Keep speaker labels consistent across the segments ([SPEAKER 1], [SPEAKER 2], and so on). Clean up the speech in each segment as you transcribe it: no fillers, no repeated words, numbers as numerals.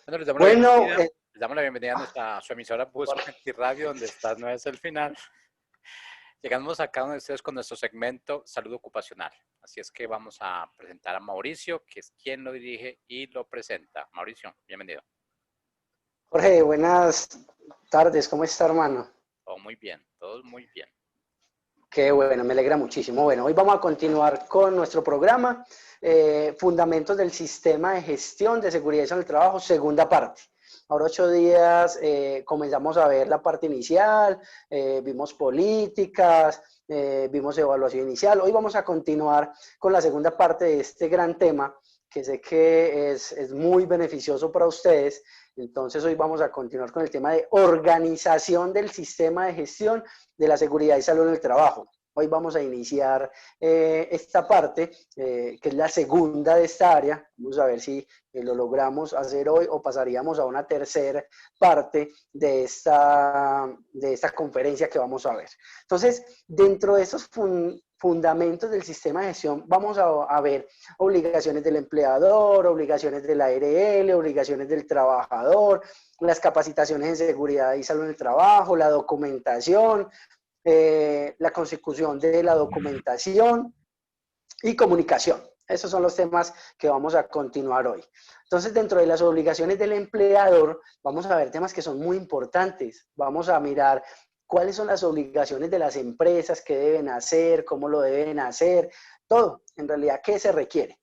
[SPEAKER 1] Bueno, les damos la
[SPEAKER 2] Bueno,
[SPEAKER 1] bienvenida. Les damos la bienvenida a nuestra su emisora Buscamente Radio, donde está no es el final. Llegamos a cada uno de ustedes con nuestro segmento Salud Ocupacional. Así es que vamos a presentar a Mauricio, que es quien lo dirige y lo presenta. Mauricio, bienvenido.
[SPEAKER 2] Jorge, buenas tardes, ¿cómo está, hermano?
[SPEAKER 1] Todo muy bien, todo muy bien.
[SPEAKER 2] Qué bueno, me alegra muchísimo. Bueno, hoy vamos a continuar con nuestro programa, Fundamentos del Sistema de Gestión de Seguridad en el Trabajo, segunda parte. Ahora 8 días comenzamos a ver la parte inicial, vimos políticas, vimos evaluación inicial. Hoy vamos a continuar con la segunda parte de este gran tema, que sé que es muy beneficioso para ustedes. Entonces hoy vamos a continuar con el tema de organización del sistema de gestión de la seguridad y salud en el trabajo. Hoy vamos a iniciar esta parte, que es la segunda de esta área. Vamos a ver si lo logramos hacer hoy o pasaríamos a una tercera parte de esta conferencia que vamos a ver. Entonces, dentro de estos fundamentos del sistema de gestión, vamos a ver obligaciones del empleador, obligaciones del ARL, obligaciones del trabajador, las capacitaciones en seguridad y salud en el trabajo, la documentación, la consecución de la documentación y comunicación. Esos son los temas que vamos a continuar hoy. Entonces, dentro de las obligaciones del empleador, vamos a ver temas que son muy importantes. Vamos a mirar cuáles son las obligaciones de las empresas, qué deben hacer, cómo lo deben hacer, todo, en realidad, qué se requiere.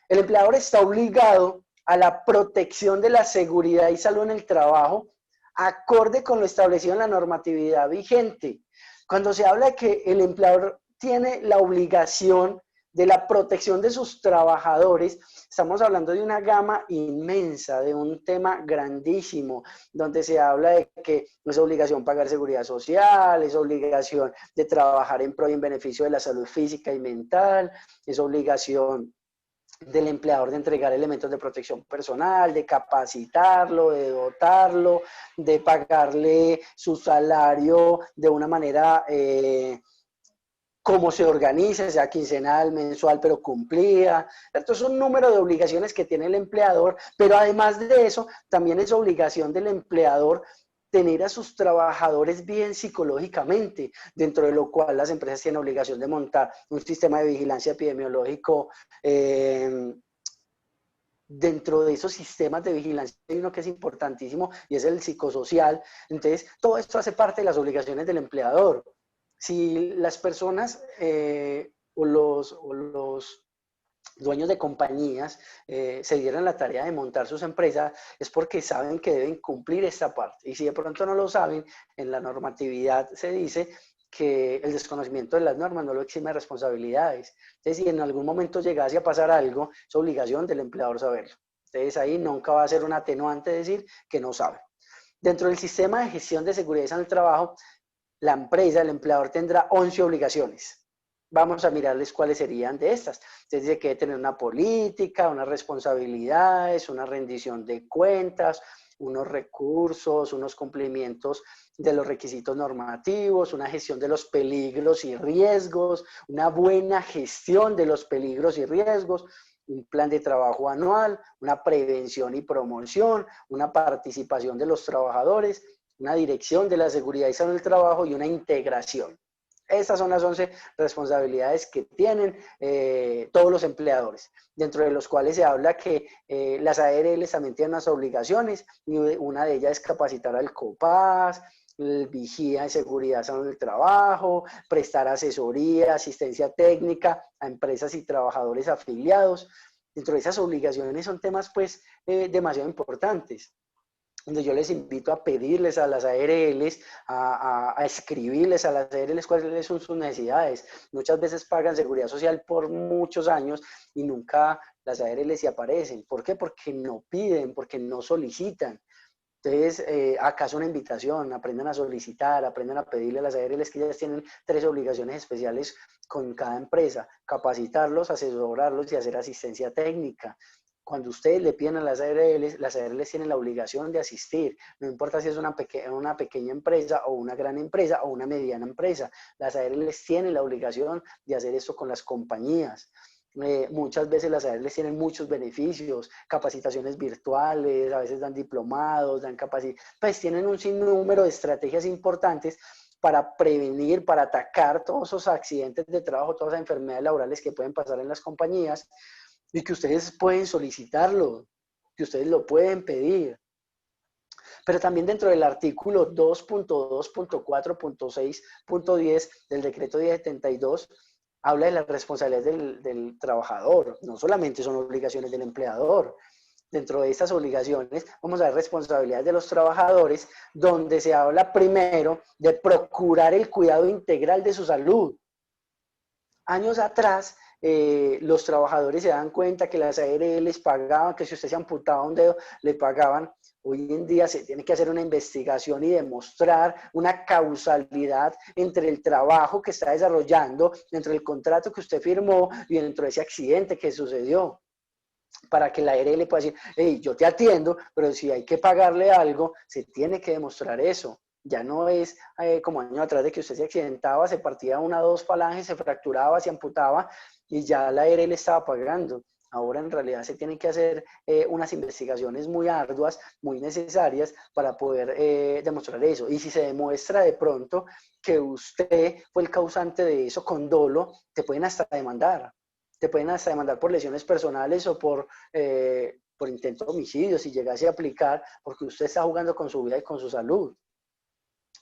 [SPEAKER 2] El empleador está obligado a la protección de la seguridad y salud en el trabajo, acorde con lo establecido en la normatividad vigente. Cuando se habla de que el empleador tiene la obligación de la protección de sus trabajadores, estamos hablando de una gama inmensa, de un tema grandísimo, donde se habla de que es obligación pagar seguridad social, es obligación de trabajar en pro y en beneficio de la salud física y mental, es obligación del empleador de entregar elementos de protección personal, de capacitarlo, de dotarlo, de pagarle su salario de una manera como se organiza, sea quincenal, mensual, pero cumplida. Esto es un número de obligaciones que tiene el empleador, pero además de eso, también es obligación del empleador tener a sus trabajadores bien psicológicamente, dentro de lo cual las empresas tienen obligación de montar un sistema de vigilancia epidemiológico. Dentro de esos sistemas de vigilancia hay uno que es importantísimo y es el psicosocial. Entonces, todo esto hace parte de las obligaciones del empleador. Si las personas o los dueños de compañías se dieran la tarea de montar sus empresas, es porque saben que deben cumplir esta parte. Y si de pronto no lo saben, en la normatividad se dice que el desconocimiento de las normas no lo exime de responsabilidades. Entonces, si en algún momento llegase a pasar algo, es obligación del empleador saberlo. Entonces, ahí nunca va a ser un atenuante decir que no sabe. Dentro del sistema de gestión de seguridad en el trabajo, la empresa, el empleador tendrá 11 obligaciones. Vamos a mirarles cuáles serían de estas. Entonces dice que debe tener una política, unas responsabilidades, una rendición de cuentas, unos recursos, unos cumplimientos de los requisitos normativos, una gestión de los peligros y riesgos, una buena gestión de los peligros y riesgos, un plan de trabajo anual, una prevención y promoción, una participación de los trabajadores, una dirección de la seguridad y salud del trabajo y una integración. Estas son las 11 responsabilidades que tienen todos los empleadores, dentro de los cuales se habla que las ARL también tienen unas obligaciones, y una de ellas es capacitar al COPAS, el vigía de seguridad salud del trabajo, prestar asesoría, asistencia técnica a empresas y trabajadores afiliados. Dentro de esas obligaciones son temas pues demasiado importantes, donde yo les invito a pedirles a las ARLs, a escribirles a las ARLs cuáles son sus necesidades. Muchas veces pagan seguridad social por muchos años y nunca las ARLs se aparecen. ¿Por qué? Porque no piden, porque no solicitan. Entonces, acá es una invitación, aprendan a solicitar, aprendan a pedirle a las ARLs, que ellas tienen 3 obligaciones especiales con cada empresa: capacitarlos, asesorarlos y hacer asistencia técnica. Cuando ustedes le piden a las ARLs tienen la obligación de asistir, no importa si es una pequeña empresa o una gran empresa o una mediana empresa, las ARLs tienen la obligación de hacer esto con las compañías. Muchas veces las ARLs tienen muchos beneficios, capacitaciones virtuales, a veces dan diplomados, pues tienen un sinnúmero de estrategias importantes para prevenir, para atacar todos esos accidentes de trabajo, todas esas enfermedades laborales que pueden pasar en las compañías y que ustedes pueden solicitarlo, que ustedes lo pueden pedir. Pero también dentro del artículo 2.2.4.6.10 del decreto 1072 habla de las responsabilidades del trabajador. No solamente son obligaciones del empleador. Dentro de estas obligaciones vamos a ver responsabilidades de los trabajadores, donde se habla primero de procurar el cuidado integral de su salud. Años atrás, los trabajadores se dan cuenta que las ARLs pagaban, que si usted se amputaba un dedo, le pagaban. Hoy en día se tiene que hacer una investigación y demostrar una causalidad entre el trabajo que está desarrollando, entre el contrato que usted firmó y dentro de ese accidente que sucedió, para que la ARL pueda decir, hey, yo te atiendo, pero si hay que pagarle algo, se tiene que demostrar eso. Ya no es como años atrás de que usted se accidentaba, se partía una o dos falanges, se fracturaba, se amputaba y ya la ARL estaba pagando. Ahora en realidad se tienen que hacer unas investigaciones muy arduas, muy necesarias para poder demostrar eso. Y si se demuestra de pronto que usted fue el causante de eso con dolo, te pueden hasta demandar. Te pueden hasta demandar por lesiones personales o por intento de homicidio, si llegase a aplicar, porque usted está jugando con su vida y con su salud.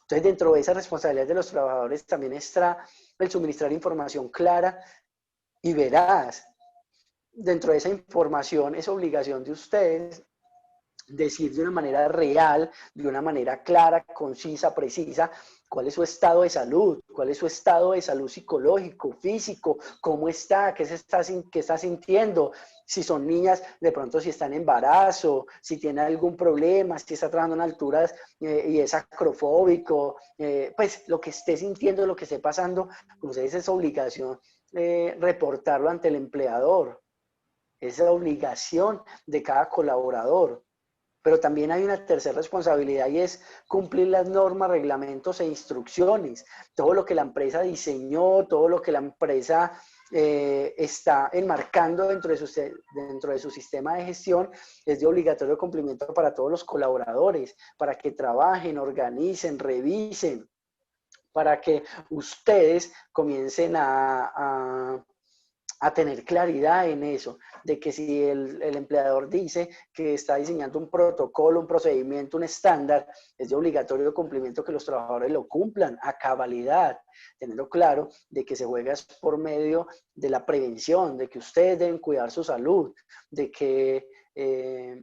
[SPEAKER 2] Entonces, dentro de esa responsabilidad de los trabajadores también está el suministrar información clara y veraz. Dentro de esa información es obligación de ustedes decir de una manera real, de una manera clara, concisa, precisa, cuál es su estado de salud, cuál es su estado de salud psicológico, físico, cómo está, qué está sintiendo, si son niñas, de pronto si está en embarazo, si tiene algún problema, si está trabajando en alturas y es acrofóbico, pues lo que esté sintiendo, lo que esté pasando, ustedes es obligación reportarlo ante el empleador, es la obligación de cada colaborador. Pero también hay una tercera responsabilidad y es cumplir las normas, reglamentos e instrucciones. Todo lo que la empresa diseñó, todo lo que la empresa está enmarcando dentro de su sistema de gestión es de obligatorio cumplimiento para todos los colaboradores, para que trabajen, organicen, revisen, para que ustedes comiencen a tener claridad en eso, de que si el empleador dice que está diseñando un protocolo, un procedimiento, un estándar, es de obligatorio cumplimiento que los trabajadores lo cumplan a cabalidad, teniendo claro de que se juega por medio de la prevención, de que ustedes deben cuidar su salud, de que es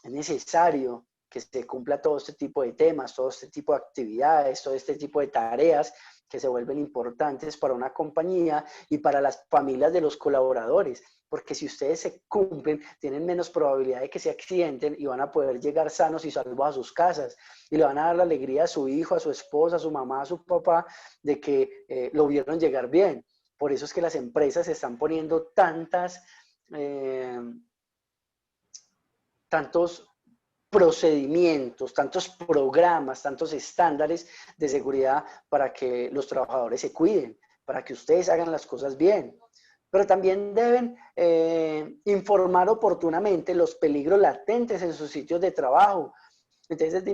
[SPEAKER 2] necesario que se cumpla todo este tipo de temas, todo este tipo de actividades, todo este tipo de tareas que se vuelven importantes para una compañía y para las familias de los colaboradores, porque si ustedes se cumplen, tienen menos probabilidad de que se accidenten y van a poder llegar sanos y salvos a sus casas y le van a dar la alegría a su hijo, a su esposa, a su mamá, a su papá, de que lo vieron llegar bien. Por eso es que las empresas están poniendo tantos procedimientos, tantos programas, tantos estándares de seguridad para que los trabajadores se cuiden, para que ustedes hagan las cosas bien. Pero también deben informar oportunamente los peligros latentes en sus sitios de trabajo. Entonces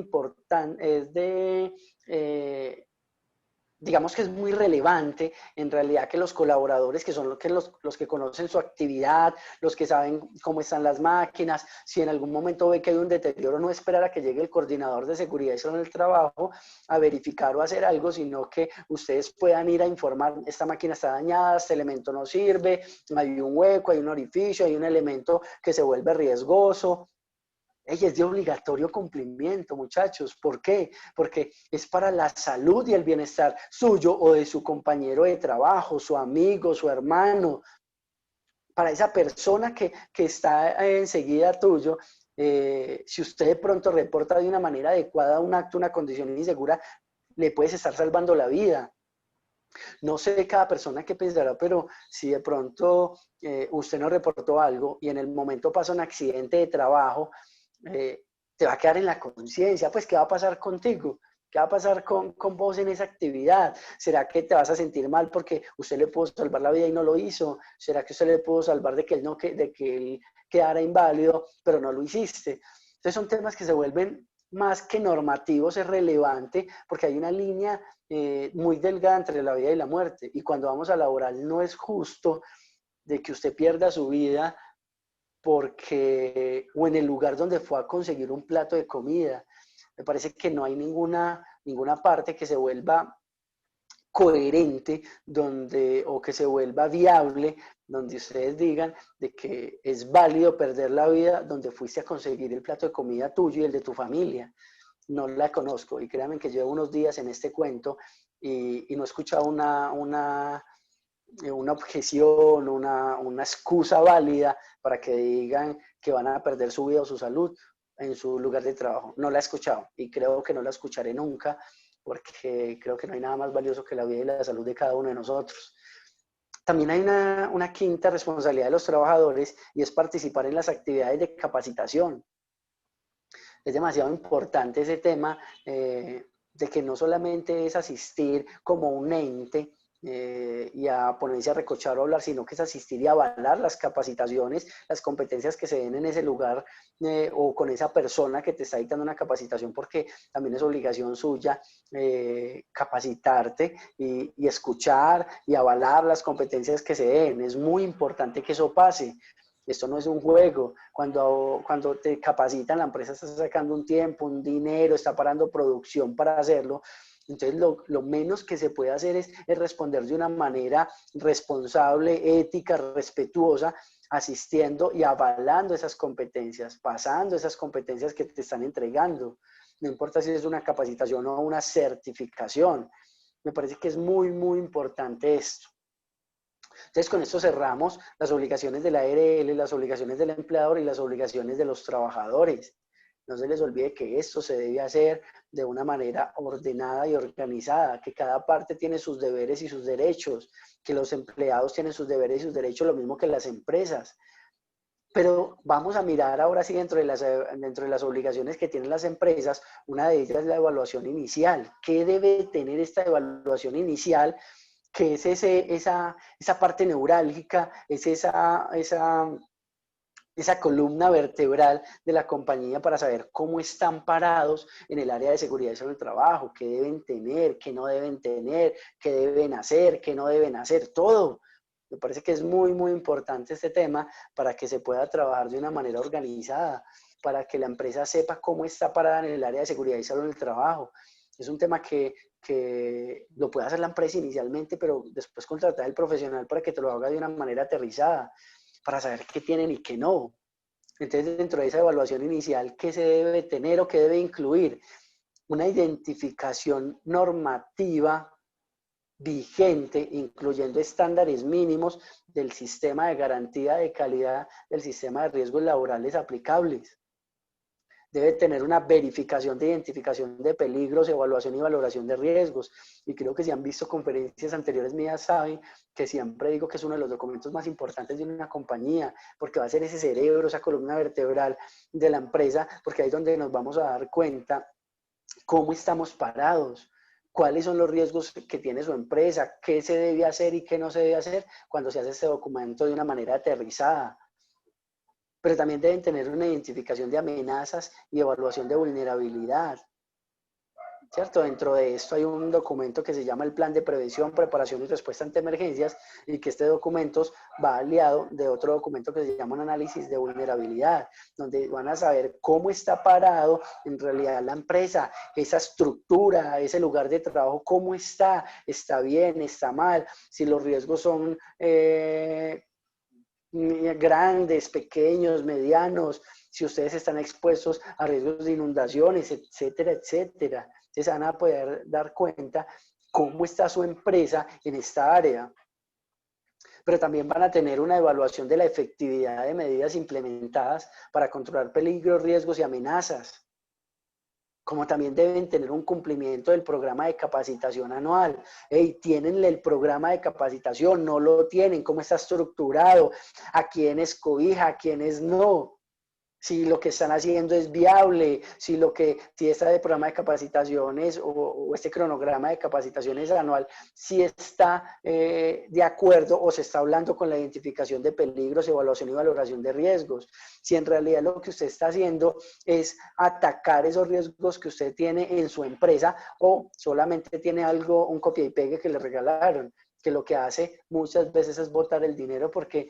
[SPEAKER 2] digamos que es muy relevante en realidad que los colaboradores, que son los que conocen su actividad, los que saben cómo están las máquinas, si en algún momento ve que hay un deterioro, no esperar a que llegue el coordinador de seguridad y salud en el trabajo a verificar o hacer algo, sino que ustedes puedan ir a informar, esta máquina está dañada, este elemento no sirve, hay un hueco, hay un orificio, hay un elemento que se vuelve riesgoso. Es de obligatorio cumplimiento, muchachos. ¿Por qué? Porque es para la salud y el bienestar suyo o de su compañero de trabajo, su amigo, su hermano. Para esa persona que está enseguida tuyo, si usted de pronto reporta de una manera adecuada un acto, una condición insegura, le puedes estar salvando la vida. No sé cada persona qué pensará, pero si de pronto usted no reportó algo y en el momento pasa un accidente de trabajo, te va a quedar en la conciencia, pues, ¿qué va a pasar contigo? ¿Qué va a pasar con vos en esa actividad? ¿Será que te vas a sentir mal porque usted le pudo salvar la vida y no lo hizo? ¿Será que usted le pudo salvar de que él, no, de que él quedara inválido, pero no lo hiciste? Entonces son temas que se vuelven más que normativos, es relevante porque hay una línea muy delgada entre la vida y la muerte. Y cuando vamos a laboral no es justo de que usted pierda su vida porque, o en el lugar donde fue a conseguir un plato de comida. Me parece que no hay ninguna parte que se vuelva coherente donde, o que se vuelva viable, donde ustedes digan de que es válido perder la vida donde fuiste a conseguir el plato de comida tuyo y el de tu familia. No la conozco y créanme que llevo unos días en este cuento y no he escuchado una objeción, una excusa válida para que digan que van a perder su vida o su salud en su lugar de trabajo. No la he escuchado y creo que no la escucharé nunca porque creo que no hay nada más valioso que la vida y la salud de cada uno de nosotros. También hay una quinta responsabilidad de los trabajadores y es participar en las actividades de capacitación. Es demasiado importante ese tema de que no solamente es asistir como un ente y a ponerse a recochar o hablar, sino que es asistir y avalar las capacitaciones, las competencias que se den en ese lugar o con esa persona que te está dictando una capacitación, porque también es obligación suya capacitarte y escuchar y avalar las competencias que se den. Es muy importante que eso pase. Esto no es un juego. Cuando te capacitan, la empresa está sacando un tiempo, un dinero, está parando producción para hacerlo. Entonces, lo menos que se puede hacer es responder de una manera responsable, ética, respetuosa, asistiendo y avalando esas competencias, pasando esas competencias que te están entregando. No importa si es una capacitación o una certificación. Me parece que es muy, muy importante esto. Entonces, con esto cerramos las obligaciones de la ARL, las obligaciones del empleador y las obligaciones de los trabajadores. No se les olvide que esto se debe hacer de una manera ordenada y organizada, que cada parte tiene sus deberes y sus derechos, que los empleados tienen sus deberes y sus derechos, lo mismo que las empresas. Pero vamos a mirar ahora sí dentro de las obligaciones que tienen las empresas, una de ellas es la evaluación inicial. ¿Qué debe tener esta evaluación inicial? Que es esa parte neurálgica, es esa columna vertebral de la compañía para saber cómo están parados en el área de seguridad y salud del trabajo, qué deben tener, qué no deben tener, qué deben hacer, qué no deben hacer, todo. Me parece que es muy, muy importante este tema para que se pueda trabajar de una manera organizada, para que la empresa sepa cómo está parada en el área de seguridad y salud del trabajo. Es un tema que lo puede hacer la empresa inicialmente, pero después contratar al profesional para que te lo haga de una manera aterrizada, para saber qué tienen y qué no. Entonces, dentro de esa evaluación inicial, ¿qué se debe tener o qué debe incluir? Una identificación normativa vigente, incluyendo estándares mínimos del sistema de garantía de calidad del sistema de riesgos laborales aplicables. Debe tener una verificación de identificación de peligros, evaluación y valoración de riesgos. Y creo que si han visto conferencias anteriores mías saben que siempre digo que es uno de los documentos más importantes de una compañía, porque va a ser ese cerebro, esa columna vertebral de la empresa, porque ahí es donde nos vamos a dar cuenta cómo estamos parados, cuáles son los riesgos que tiene su empresa, qué se debe hacer y qué no se debe hacer cuando se hace este documento de una manera aterrizada. Pero también deben tener una identificación de amenazas y evaluación de vulnerabilidad, ¿cierto? Dentro de esto hay un documento que se llama el Plan de Prevención, Preparación y Respuesta ante Emergencias y que este documento va aliado de otro documento que se llama un análisis de vulnerabilidad, donde van a saber cómo está parado en realidad la empresa, esa estructura, ese lugar de trabajo, cómo está bien, está mal, si los riesgos son grandes, pequeños, medianos, si ustedes están expuestos a riesgos de inundaciones, etcétera, etcétera. Entonces van a poder dar cuenta cómo está su empresa en esta área. Pero también van a tener una evaluación de la efectividad de medidas implementadas para controlar peligros, riesgos y amenazas. Como también deben tener un cumplimiento del programa de capacitación anual. Hey, ¿tienen el programa de capacitación? ¿No lo tienen? ¿Cómo está estructurado? ¿A quiénes cobija? ¿A quiénes no? si lo que están haciendo es viable, si este programa de capacitaciones o este cronograma de capacitaciones anual, si está de acuerdo o se está hablando con la identificación de peligros, evaluación y valoración de riesgos. Si en realidad lo que usted está haciendo es atacar esos riesgos que usted tiene en su empresa o solamente tiene algo, un copia y pegue que le regalaron, que lo que hace muchas veces es botar el dinero porque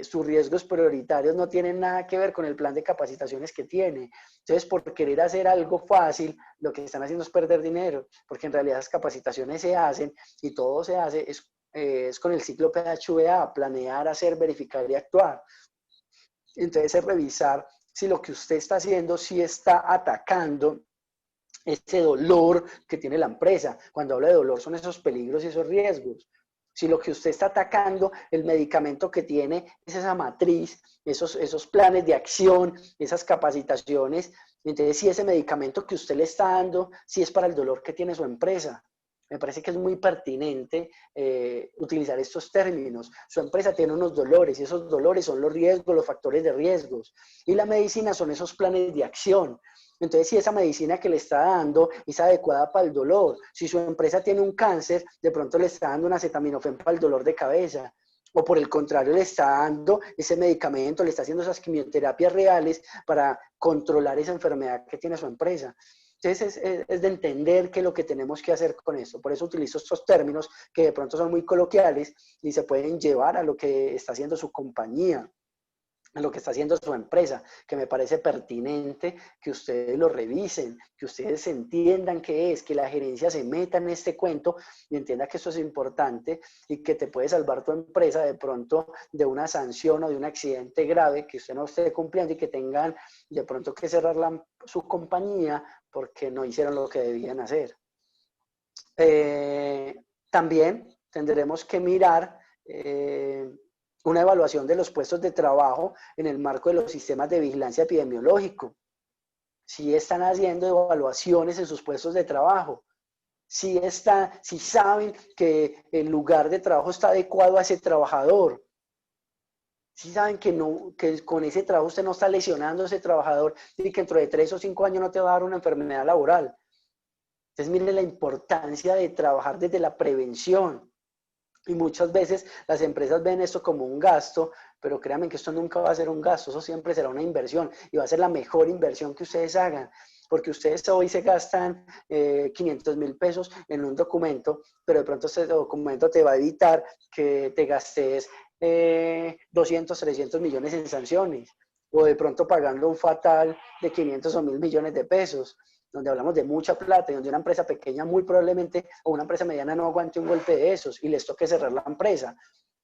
[SPEAKER 2] sus riesgos prioritarios no tienen nada que ver con el plan de capacitaciones que tiene. Entonces, por querer hacer algo fácil, lo que están haciendo es perder dinero, porque en realidad las capacitaciones se hacen y todo se hace es con el ciclo PHVA, planear, hacer, verificar y actuar. Entonces, es revisar si lo que usted está haciendo, si está atacando ese dolor que tiene la empresa. Cuando hablo de dolor son esos peligros y esos riesgos. Si lo que usted está atacando, el medicamento que tiene es esa matriz, esos planes de acción, esas capacitaciones, entonces si ese medicamento que usted le está dando, si es para el dolor que tiene su empresa. Me parece que es muy pertinente utilizar estos términos. Su empresa tiene unos dolores y esos dolores son los riesgos, los factores de riesgos. Y la medicina son esos planes de acción. Entonces, si esa medicina que le está dando es adecuada para el dolor, si su empresa tiene un cáncer, de pronto le está dando un acetaminofén para el dolor de cabeza, o por el contrario le está dando ese medicamento, le está haciendo esas quimioterapias reales para controlar esa enfermedad que tiene su empresa. Entonces, es de entender qué es lo que tenemos que hacer con esto. Por eso utilizo estos términos que de pronto son muy coloquiales y se pueden llevar a lo que está haciendo su compañía, en lo que está haciendo su empresa, que me parece pertinente que ustedes lo revisen, que ustedes entiendan qué es, que la gerencia se meta en este cuento y entienda que esto es importante y que te puede salvar tu empresa de pronto de una sanción o de un accidente grave que usted no esté cumpliendo y que tengan de pronto que cerrar su compañía porque no hicieron lo que debían hacer. También tendremos que mirar una evaluación de los puestos de trabajo en el marco de los sistemas de vigilancia epidemiológico. Si están haciendo evaluaciones en sus puestos de trabajo, si saben que el lugar de trabajo está adecuado a ese trabajador, si saben que con ese trabajo usted no está lesionando a ese trabajador y que dentro de 3 o 5 años no te va a dar una enfermedad laboral. Entonces, miren la importancia de trabajar desde la prevención. Y muchas veces las empresas ven esto como un gasto, pero créanme que esto nunca va a ser un gasto, eso siempre será una inversión y va a ser la mejor inversión que ustedes hagan, porque ustedes hoy se gastan 500.000 pesos en un documento, pero de pronto ese documento te va a evitar que te gastes 200, 300 millones en sanciones, o de pronto pagando un fatal de 500 o 1.000 millones de pesos, donde hablamos de mucha plata y donde una empresa pequeña muy probablemente o una empresa mediana no aguante un golpe de esos y les toque cerrar la empresa.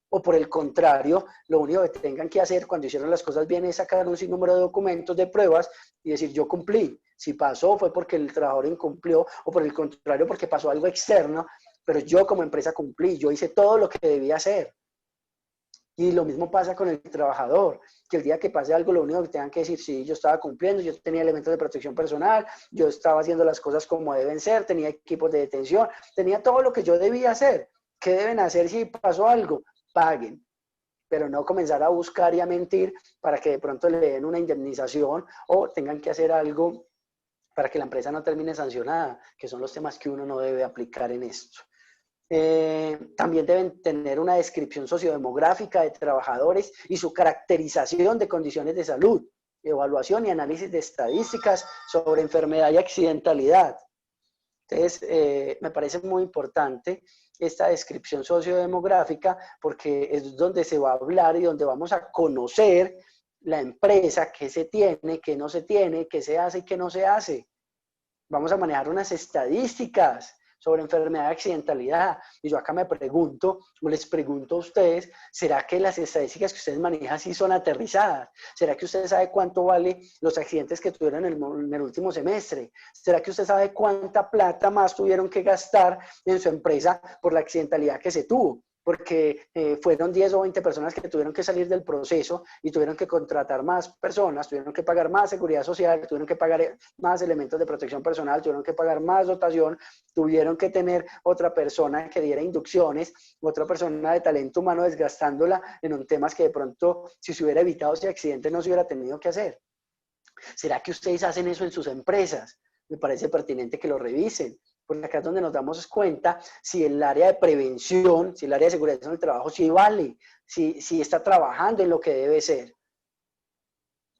[SPEAKER 2] O por el contrario, lo único que tengan que hacer cuando hicieron las cosas bien es sacar un sinnúmero de documentos, de pruebas y decir yo cumplí. Si pasó fue porque el trabajador incumplió o por el contrario porque pasó algo externo, pero yo como empresa cumplí, yo hice todo lo que debía hacer. Y lo mismo pasa con el trabajador, que el día que pase algo, lo único que tengan que decir, sí, yo estaba cumpliendo, yo tenía elementos de protección personal, yo estaba haciendo las cosas como deben ser, tenía equipos de detención, tenía todo lo que yo debía hacer. ¿Qué deben hacer si pasó algo? Paguen, pero no comenzar a buscar y a mentir para que de pronto le den una indemnización o tengan que hacer algo para que la empresa no termine sancionada, que son los temas que uno no debe aplicar en esto. También deben tener una descripción sociodemográfica de trabajadores y su caracterización de condiciones de salud, evaluación y análisis de estadísticas sobre enfermedad y accidentalidad. Entonces, me parece muy importante esta descripción sociodemográfica porque es donde se va a hablar y donde vamos a conocer la empresa, qué se tiene, qué no se tiene, qué se hace y qué no se hace. Vamos a manejar unas estadísticas sobre enfermedad y accidentalidad. Y yo acá me pregunto, o les pregunto a ustedes, ¿será que las estadísticas que ustedes manejan sí son aterrizadas? ¿Será que usted sabe cuánto vale los accidentes que tuvieron en el último semestre? ¿Será que usted sabe cuánta plata más tuvieron que gastar en su empresa por la accidentalidad que se tuvo? Porque fueron 10 o 20 personas que tuvieron que salir del proceso y tuvieron que contratar más personas, tuvieron que pagar más seguridad social, tuvieron que pagar más elementos de protección personal, tuvieron que pagar más dotación, tuvieron que tener otra persona que diera inducciones, otra persona de talento humano desgastándola en un temas que de pronto, si se hubiera evitado ese accidente, no se hubiera tenido que hacer. ¿Será que ustedes hacen eso en sus empresas? Me parece pertinente que lo revisen, porque acá es donde nos damos cuenta si el área de prevención, si el área de seguridad en el trabajo sí vale, si está trabajando en lo que debe ser.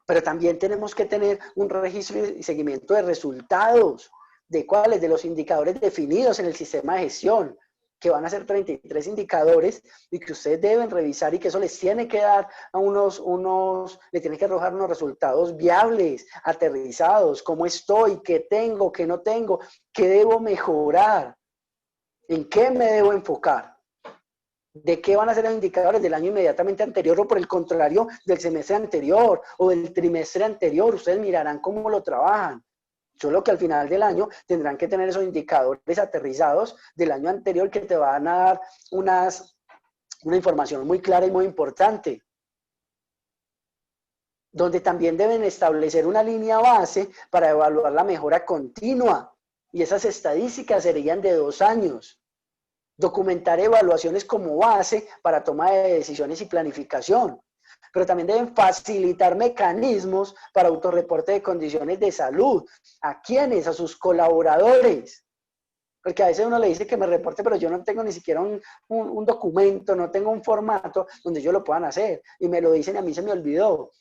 [SPEAKER 2] Pero también tenemos que tener un registro y seguimiento de resultados, de cuáles, de los indicadores definidos en el sistema de gestión, que van a ser 33 indicadores y que ustedes deben revisar y que eso les tiene que dar a le tiene que arrojar unos resultados viables, aterrizados, cómo estoy, qué tengo, qué no tengo, qué debo mejorar, en qué me debo enfocar. ¿De qué van a ser los indicadores del año inmediatamente anterior o por el contrario del semestre anterior o del trimestre anterior? Ustedes mirarán cómo lo trabajan. Solo que al final del año tendrán que tener esos indicadores aterrizados del año anterior que te van a dar una información muy clara y muy importante. Donde también deben establecer una línea base para evaluar la mejora continua. Y esas estadísticas serían de 2 años. Documentar evaluaciones como base para toma de decisiones y planificación, pero también deben facilitar mecanismos para autorreporte de condiciones de salud. ¿A quiénes? A sus colaboradores. Porque a veces uno le dice que me reporte, pero yo no tengo ni siquiera un documento, no tengo un formato donde yo lo puedan hacer. Y me lo dicen y a mí se me olvidó.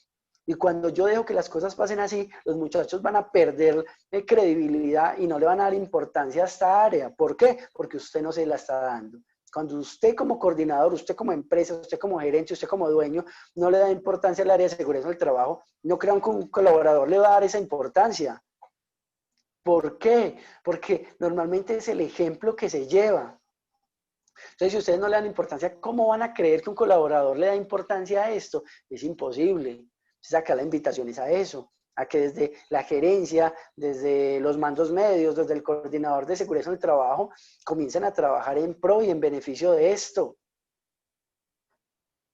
[SPEAKER 2] Y cuando yo dejo que las cosas pasen así, los muchachos van a perder credibilidad y no le van a dar importancia a esta área. ¿Por qué? Porque usted no se la está dando. Cuando usted como coordinador, usted como empresa, usted como gerente, usted como dueño, no le da importancia al área de seguridad del trabajo, no crean que un colaborador le va a dar esa importancia. ¿Por qué? Porque normalmente es el ejemplo que se lleva. Entonces, si ustedes no le dan importancia, ¿cómo van a creer que un colaborador le da importancia a esto? Es imposible. Entonces, acá la invitación es a eso, a que desde la gerencia, desde los mandos medios, desde el coordinador de seguridad en el trabajo, comiencen a trabajar en pro y en beneficio de esto.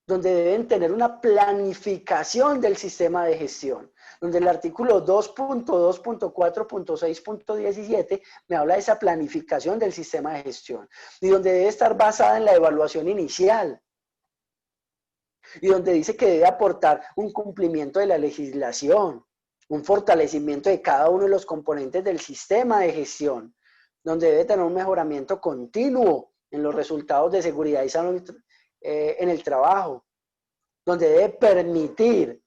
[SPEAKER 2] Donde deben tener una planificación del sistema de gestión, donde el artículo 2.2.4.6.17 me habla de esa planificación del sistema de gestión, y donde debe estar basada en la evaluación inicial, y donde dice que debe aportar un cumplimiento de la legislación, un fortalecimiento de cada uno de los componentes del sistema de gestión, donde debe tener un mejoramiento continuo en los resultados de seguridad y salud en el trabajo, donde debe permitir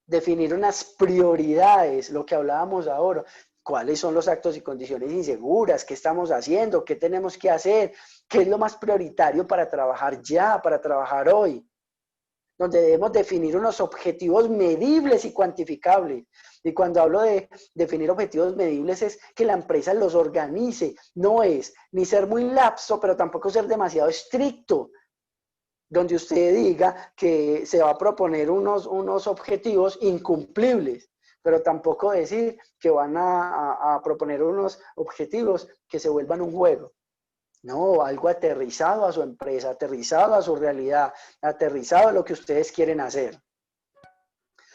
[SPEAKER 2] definir unas prioridades, lo que hablábamos ahora, cuáles son los actos y condiciones inseguras, qué estamos haciendo, qué tenemos que hacer, qué es lo más prioritario para trabajar ya, para trabajar hoy, donde debemos definir unos objetivos medibles y cuantificables. Y cuando hablo de definir objetivos medibles es que la empresa los organice, no es ni ser muy lapso, pero tampoco ser demasiado estricto, donde usted diga que se va a proponer unos objetivos incumplibles, pero tampoco decir que van a proponer unos objetivos que se vuelvan un juego. No, algo aterrizado a su empresa, aterrizado a su realidad, aterrizado a lo que ustedes quieren hacer.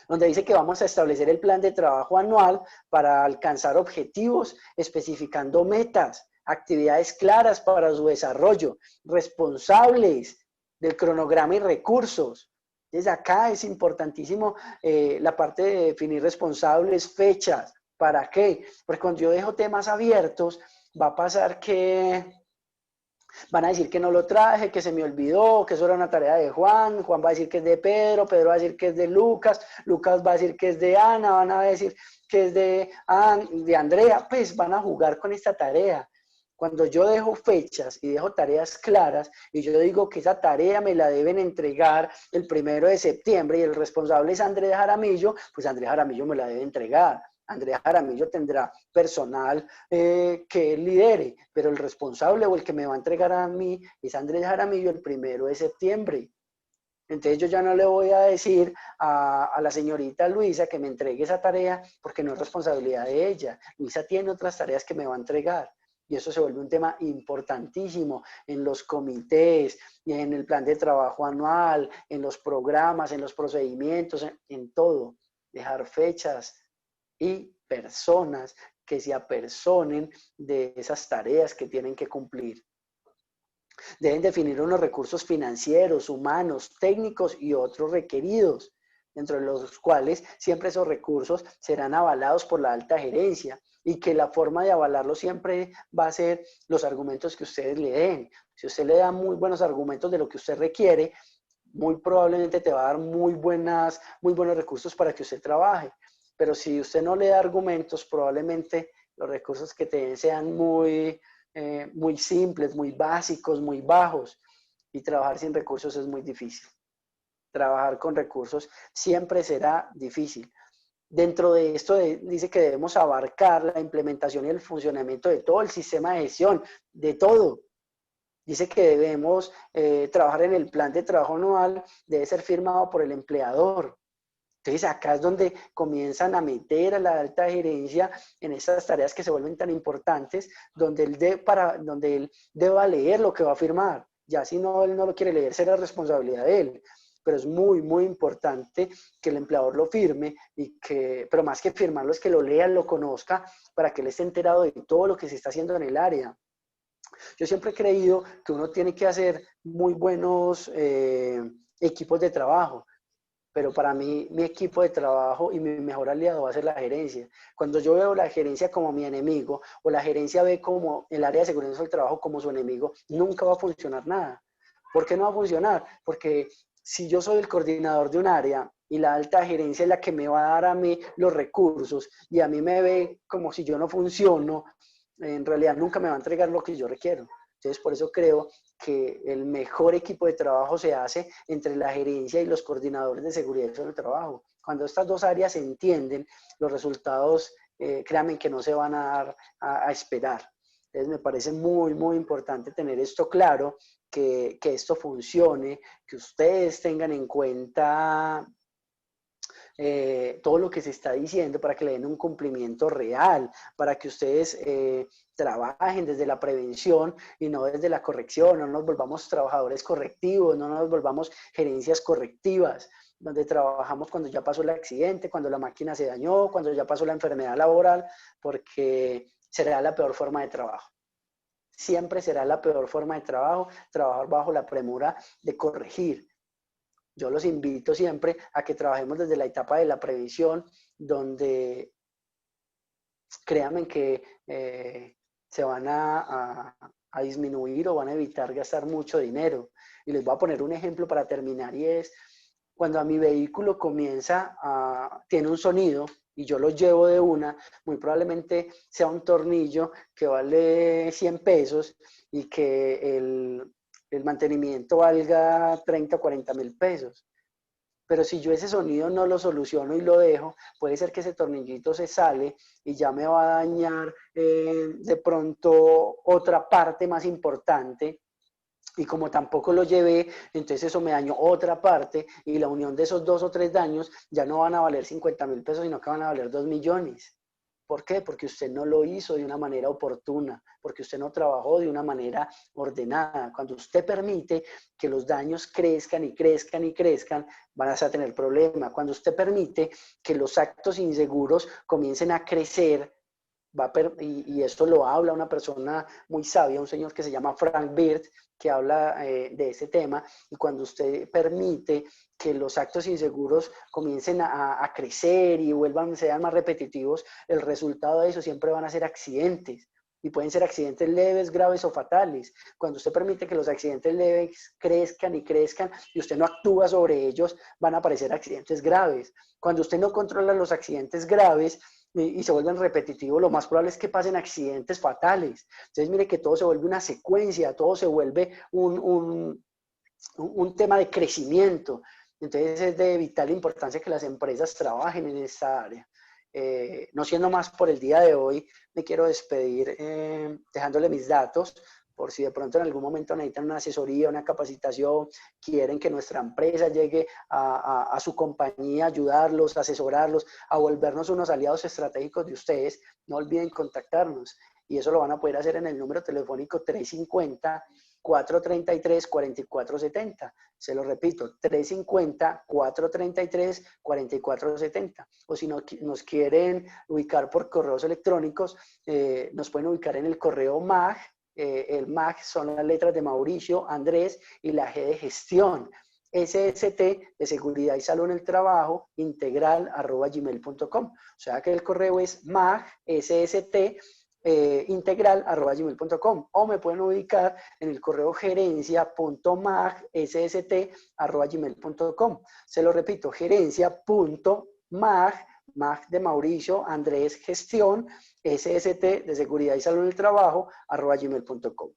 [SPEAKER 2] Donde dice que vamos a establecer el plan de trabajo anual para alcanzar objetivos, especificando metas, actividades claras para su desarrollo, responsables del cronograma y recursos. Desde acá es importantísimo la parte de definir responsables, fechas. ¿Para qué? Porque cuando yo dejo temas abiertos, va a pasar que van a decir que no lo traje, que se me olvidó, que eso era una tarea de Juan, Juan va a decir que es de Pedro, Pedro va a decir que es de Lucas, Lucas va a decir que es de Ana, van a decir que es de Andrea, pues van a jugar con esta tarea. Cuando yo dejo fechas y dejo tareas claras y yo digo que esa tarea me la deben entregar el 1 de septiembre y el responsable es Andrés Jaramillo, pues Andrés Jaramillo me la debe entregar. Andrés Jaramillo tendrá personal que él lidere, pero el responsable o el que me va a entregar a mí es Andrés Jaramillo el 1 de septiembre. Entonces yo ya no le voy a decir a la señorita Luisa que me entregue esa tarea porque no es responsabilidad de ella. Luisa tiene otras tareas que me va a entregar. Y eso se vuelve un tema importantísimo en los comités, en el plan de trabajo anual, en los programas, en los procedimientos, en todo. Dejar fechas y personas que se apersonen de esas tareas que tienen que cumplir. Deben definir unos recursos financieros, humanos, técnicos y otros requeridos dentro de los cuales siempre esos recursos serán avalados por la alta gerencia y que la forma de avalarlo siempre va a ser los argumentos que ustedes le den. Si usted le da muy buenos argumentos de lo que usted requiere, muy probablemente te va a dar muy buenos recursos para que usted trabaje. Pero si usted no le da argumentos, probablemente los recursos que te den sean muy simples, muy básicos, muy bajos. Y trabajar sin recursos es muy difícil. Trabajar con recursos siempre será difícil. Dentro de esto dice que debemos abarcar la implementación y el funcionamiento de todo el sistema de gestión, de todo. Dice que debemos trabajar en el plan de trabajo anual, debe ser firmado por el empleador. Entonces acá es donde comienzan a meter a la alta gerencia en esas tareas que se vuelven tan importantes, donde él deba leer lo que va a firmar. Ya si no, él no lo quiere leer, será responsabilidad de él. Pero es muy, muy importante que el empleador lo firme, pero más que firmarlo es que lo lea, lo conozca, para que él esté enterado de todo lo que se está haciendo en el área. Yo siempre he creído que uno tiene que hacer muy buenos equipos de trabajo, pero para mí mi equipo de trabajo y mi mejor aliado va a ser la gerencia. Cuando yo veo la gerencia como mi enemigo o la gerencia ve como el área de seguridad del trabajo como su enemigo, nunca va a funcionar nada. ¿Por qué no va a funcionar? Porque si yo soy el coordinador de un área y la alta gerencia es la que me va a dar a mí los recursos y a mí me ve como si yo no funciono, en realidad nunca me va a entregar lo que yo requiero. Entonces, por eso creo que el mejor equipo de trabajo se hace entre la gerencia y los coordinadores de seguridad del trabajo. Cuando estas dos áreas se entienden, los resultados, créanme que no se van a dar a esperar. Entonces, me parece muy, muy importante tener esto claro, que esto funcione, que ustedes tengan en cuenta todo lo que se está diciendo para que le den un cumplimiento real, para que ustedes trabajen desde la prevención y no desde la corrección, no nos volvamos trabajadores correctivos, no nos volvamos gerencias correctivas, donde trabajamos cuando ya pasó el accidente, cuando la máquina se dañó, cuando ya pasó la enfermedad laboral, porque será la peor forma de trabajo. Siempre será la peor forma de trabajo, trabajar bajo la premura de corregir. Yo los invito siempre a que trabajemos desde la etapa de la prevención, donde créanme que se van a disminuir o van a evitar gastar mucho dinero. Y les voy a poner un ejemplo para terminar y es cuando a mi vehículo tiene un sonido y yo lo llevo de una, muy probablemente sea un tornillo que vale 100 pesos y que el mantenimiento valga 30 o 40 mil pesos. Pero si yo ese sonido no lo soluciono y lo dejo, puede ser que ese tornillito se sale y ya me va a dañar de pronto otra parte más importante. Y como tampoco lo llevé, entonces eso me dañó otra parte y la unión de esos 2 o 3 daños ya no van a valer 50 mil pesos, sino que van a valer 2 millones. ¿Por qué? Porque usted no lo hizo de una manera oportuna, porque usted no trabajó de una manera ordenada. Cuando usted permite que los daños crezcan y crezcan y crezcan, van a tener problemas. Cuando usted permite que los actos inseguros comiencen a crecer, y esto lo habla una persona muy sabia, un señor que se llama Frank Bird, que habla de ese tema, y cuando usted permite que los actos inseguros comiencen a crecer y sean más repetitivos, el resultado de eso siempre van a ser accidentes, y pueden ser accidentes leves, graves o fatales. Cuando usted permite que los accidentes leves crezcan y crezcan y usted no actúa sobre ellos, van a aparecer accidentes graves. Cuando usted no controla los accidentes graves, y se vuelven repetitivos, lo más probable es que pasen accidentes fatales. Entonces, mire que todo se vuelve una secuencia, todo se vuelve un tema de crecimiento. Entonces, es de vital importancia que las empresas trabajen en esta área. No siendo más por el día de hoy, me quiero despedir dejándole mis datos por si de pronto en algún momento necesitan una asesoría, una capacitación, quieren que nuestra empresa llegue a su compañía, ayudarlos, asesorarlos, a volvernos unos aliados estratégicos de ustedes, no olviden contactarnos. Y eso lo van a poder hacer en el número telefónico 350-433-4470. Se lo repito, 350-433-4470. O si no, nos quieren ubicar por correos electrónicos, nos pueden ubicar en el correo MAG. El MAG son las letras de Mauricio, Andrés y la G de gestión. SST de seguridad y salud en el trabajo integral@gmail.com. O sea que el correo es magsst integral@gmail.com, o me pueden ubicar en el correo gerencia.magsst@gmail.com. Se lo repito, mag de Mauricio, Andrés, gestión, SST de seguridad y salud en el trabajo, @gmail.com.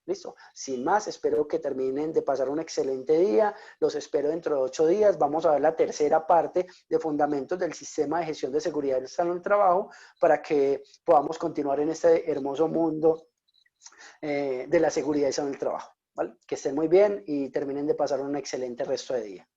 [SPEAKER 2] Listo. Sin más, espero que terminen de pasar un excelente día. Los espero dentro de 8 días. Vamos a ver la tercera parte de fundamentos del sistema de gestión de seguridad y salud en el trabajo para que podamos continuar en este hermoso mundo de la seguridad y salud en el trabajo. ¿Vale? Que estén muy bien y terminen de pasar un excelente resto de día.